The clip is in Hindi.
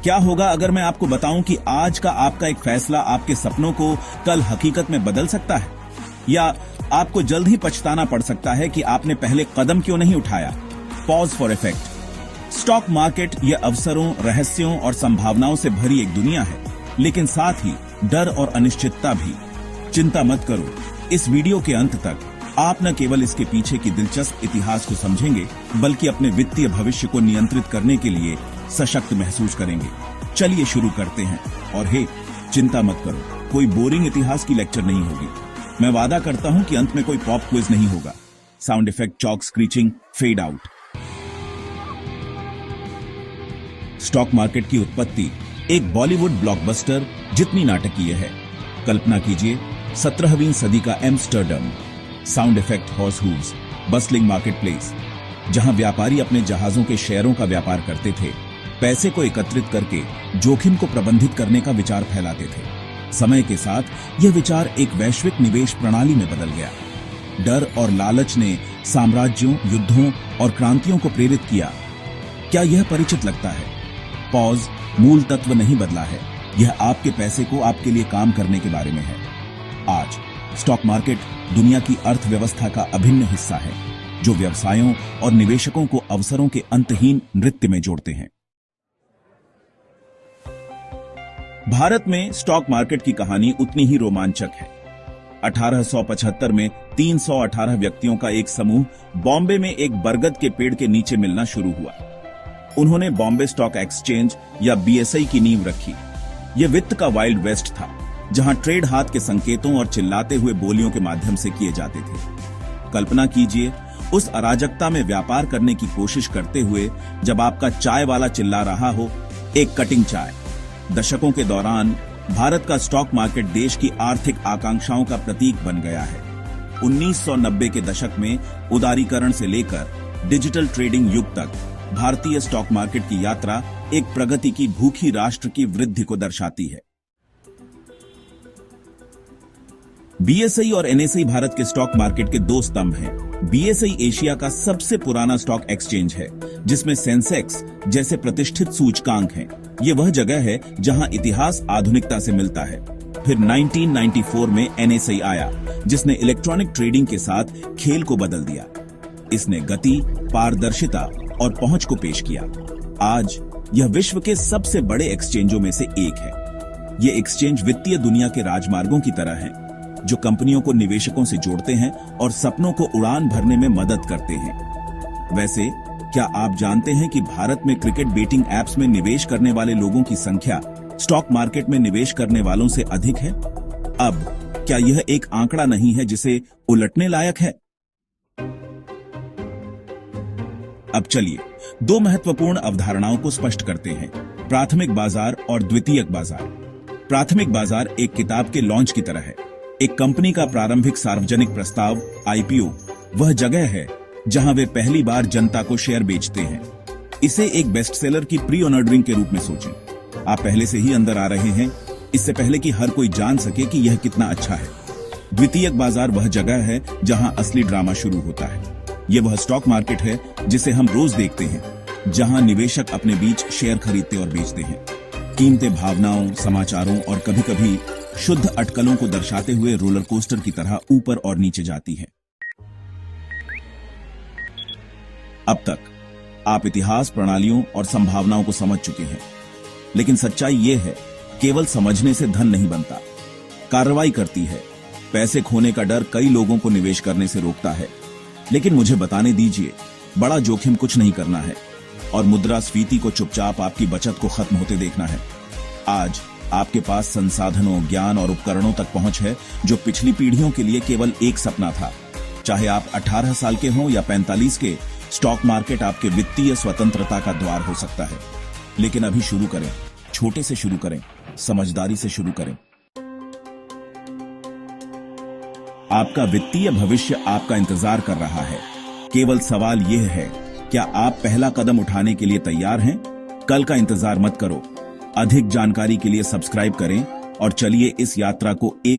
क्या होगा अगर मैं आपको बताऊं कि आज का आपका एक फैसला आपके सपनों को कल हकीकत में बदल सकता है, या आपको जल्द ही पछताना पड़ सकता है कि आपने पहले कदम क्यों नहीं उठाया। Pause for effect. Stock market ये अवसरों, रहस्यों और संभावनाओं से भरी एक दुनिया है, लेकिन साथ ही डर और अनिश्चितता भी। चिंता मत करो, इस वीडियो के अंत तक आप न केवल इसके पीछे की दिलचस्प इतिहास को समझेंगे, बल्कि अपने वित्तीय भविष्य को नियंत्रित करने के लिए सशक्त महसूस करेंगे। चलिए शुरू करते हैं। और हे, चिंता मत करो, कोई बोरिंग इतिहास की लेक्चर नहीं होगी। मैं वादा करता हूं कि अंत में कोई पॉप क्विज नहीं होगा। Sound effect, chalk screeching, fade out. Stock market की उत्पत्ति एक बॉलीवुड ब्लॉकबस्टर जितनी नाटकीय है। कल्पना कीजिए 17वीं सदी का Amsterdam. Sound effect, horse hooves, bustling market place, जहां व्यापारी अपने जहाजों के शेयरों का व्यापार करते थे, पैसे को एकत्रित करके जोखिम को प्रबंधित करने का विचार फैलाते थे। समय के साथ यह विचार एक वैश्विक निवेश प्रणाली में बदल गया। डर और लालच ने साम्राज्यों, युद्धों और क्रांतियों को प्रेरित किया। क्या यह परिचित लगता है? पॉज। मूल तत्व नहीं बदला है, यह आपके पैसे को आपके लिए काम करने के बारे में है। आज स्टॉक मार्केट दुनिया की अर्थव्यवस्था का अभिन्न हिस्सा है, जो व्यवसायों और निवेशकों को अवसरों के अंतहीन नृत्य में जोड़ते हैं। भारत में स्टॉक मार्केट की कहानी उतनी ही रोमांचक है। 1875 में 318 व्यक्तियों का एक समूह बॉम्बे में एक बरगद के पेड़ के नीचे मिलना शुरू हुआ। उन्होंने बॉम्बे स्टॉक एक्सचेंज या BSI की नींव रखी। यह वित्त का वाइल्ड वेस्ट था, जहां ट्रेड हाथ के संकेतों और चिल्लाते हुए बोलियों के माध्यम से किए जाते थे। कल्पना कीजिए उस अराजकता में व्यापार करने की कोशिश करते हुए जब आपका चाय वाला चिल्ला रहा हो, एक कटिंग चाय। दशकों के दौरान भारत का स्टॉक मार्केट देश की आर्थिक आकांक्षाओं का प्रतीक बन गया है। 1990 के दशक में उदारीकरण से लेकर डिजिटल ट्रेडिंग युग तक भारतीय स्टॉक मार्केट की यात्रा एक प्रगति की भूखी राष्ट्र की वृद्धि को दर्शाती है। BSI और NSI भारत के स्टॉक मार्केट के दो स्तंभ हैं। BSI एशिया का सबसे पुराना स्टॉक एक्सचेंज है, जिसमें सेंसेक्स जैसे प्रतिष्ठित सूचकांक हैं। ये वह जगह है जहां इतिहास आधुनिकता से मिलता है। फिर 1994 में NSI आया, जिसने इलेक्ट्रॉनिक ट्रेडिंग के साथ खेल को बदल दिया। इसने गति, पारदर्शिता और पहुंच को पेश किया। आज यह विश्व के सबसे बड़े एक्सचेंजों में से एक है। ये एक्सचेंज वित्तीय दुनिया के राजमार्गों की तरह हैं, जो कंपनियों को निवेशकों से जोड़ते हैं और सपनों को उड़ान भरने में मदद करते हैं। वैसे क्या आप जानते हैं कि भारत में क्रिकेट बेटिंग एप्स में निवेश करने वाले लोगों की संख्या स्टॉक मार्केट में निवेश करने वालों से अधिक है? अब क्या यह एक आंकड़ा नहीं है जिसे उलटने लायक है? अब चलिए दो महत्वपूर्ण अवधारणाओं को स्पष्ट करते हैं, प्राथमिक बाजार और द्वितीयक बाजार। प्राथमिक बाजार एक किताब के लॉन्च की तरह है। एक कंपनी का प्रारंभिक सार्वजनिक प्रस्ताव, IPO, वह जगह है जहां वे पहली बार जनता को शेयर बेचते हैं। इसे एक बेस्टसेलर की प्री ऑर्डर ड्रिंक के रूप में सोचें। आप पहले से ही अंदर आ रहे हैं, इससे पहले कि हर कोई जान सके कि यह कितना अच्छा है। द्वितीयक बाजार वह जगह है जहां असली ड्रामा शुरू होता है। यह वह स्टॉक मार्केट है जिसे हम रोज देखते हैं, जहां निवेशक अपने बीच शेयर खरीदते और बेचते हैं। कीमतें भावनाओं, समाचारों और कभी-कभी शुद्ध अटकलों को दर्शाते हुए रोलर कोस्टर की तरह ऊपर और नीचे जाती है। अब तक आप इतिहास, प्रणालियों और संभावनाओं को समझ चुके हैं, लेकिन सच्चाई यह है, केवल समझने से धन नहीं बनता, कार्रवाई करती है। पैसे खोने का डर कई लोगों को निवेश करने से रोकता है, लेकिन मुझे बताने दीजिए, बड़ा जोखिम कुछ नहीं करना है और मुद्रास्फीति को चुपचाप आपकी बचत को खत्म होते देखना है। आज आपके पास संसाधनों, ज्ञान और उपकरणों तक पहुंच है जो पिछली पीढ़ियों के लिए केवल एक सपना था। चाहे आप 18 साल के हों या 45 के, स्टॉक मार्केट आपके वित्तीय स्वतंत्रता का द्वार हो सकता है। लेकिन अभी शुरू करें, छोटे से शुरू करें, समझदारी से शुरू करें। आपका वित्तीय भविष्य आपका इंतजार कर रहा है। केवल सवाल यह है, क्या आप पहला कदम उठाने के लिए तैयार हैं? कल का इंतजार मत करो। अधिक जानकारी के लिए सब्सक्राइब करें और चलिए इस यात्रा को एक